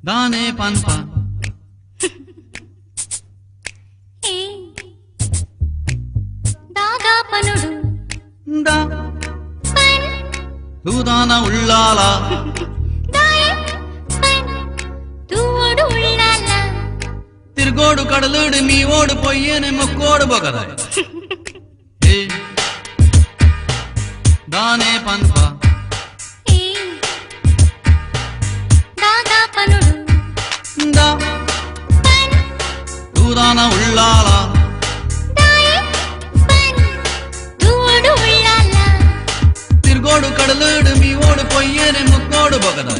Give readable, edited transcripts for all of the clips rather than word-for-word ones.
దానే పన్ప దాదా పనుడు దా తూదాన ఉళ్ళాల తూడు ఉళ్ళాల తిరుగోడు కడలుడు మీ ఓడు పొయ్యేనే మొక్కోడు బొగద దానే పన్ప దాదా పనుడు దా తూదాన ఉళ్ళాల తూడు ఉళ్ళాల తిరుగోడు కడలుడు మీ ఓడు పొయ్యేనే మొక్కోడు బొగద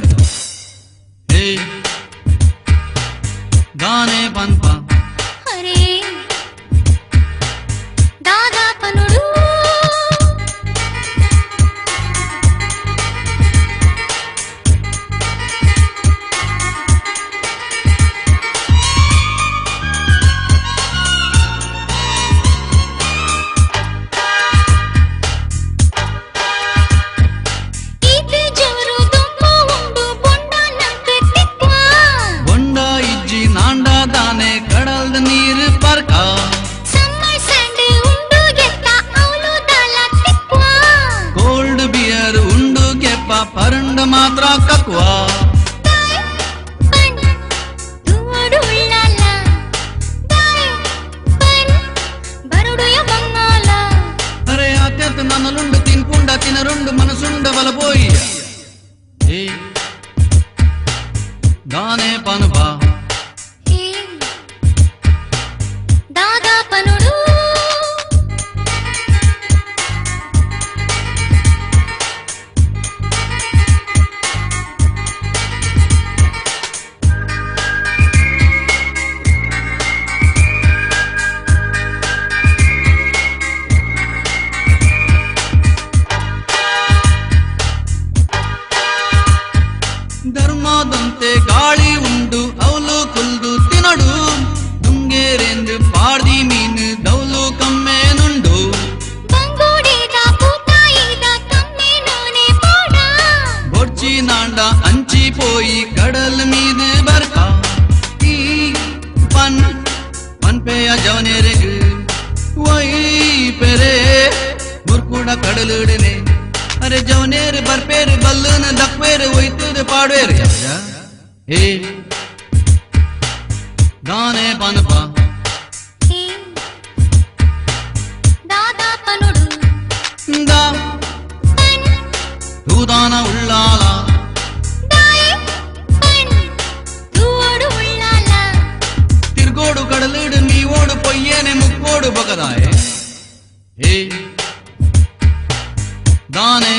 దానే పన్ప అరే దాదా పనుడు ನೀರು ಪರ್ಕ ಕೋಲ್ಡ್ ಬಿಯರ್ ಉಂಡು ಕೆಪ್ಪ ಪರಂಡ ಮಾತ್ರ ಕಕ್ವ ಅರೆ ಅತ್ಯಂತ ನನ್ನಲುಂಡು ತಿನ್ಕುಂಡ ತಿನರುಂಡು ಮನಸುಂಡ ಬಲಬೋಯಿ ದಾನೆ ಪನುಪ ಧರ್ಮದಂತೆ ಗಾಳಿ ಉಂಡು ಅವಲು ಕುಲ್ದು ತಿನಡು ದುಂಗೇರೆಂದು ಪಾಡ್ದಿ ಮೀನು ದೌಲು ಕಮ್ಮೇನುಂಡು ಬೊಡ್ಚಿ ನಾಂಡ ಅಂಚಿ ಪೋಯಿ ಕಡಲ್ ಮೀದು ಬರ್ಕ ಈ ಪನ್ಪೆಯ ಜವನೇರೆಗು ವೈ ಪೆರೆ ಮುರ್ಕುಡ ಕಡಲುಡನೆ ಅರೆ ಜವನೇರು ಬರ್ಪೇರು ಬಲ್ಲುನ ದಕ್ವೇರು ಒಯ್ತುದು ಪಾಡ್ವೇರು ದಾನೆ ಪನ್ಪ దాదా పనుడు దా తూదాన ఉళ్ళాల తూడు ఉళ్ళాల తిరుగోడు కడలుడు మీ ఓడు పొయ్యేనే ముక్కోడు బొగదాయే దానే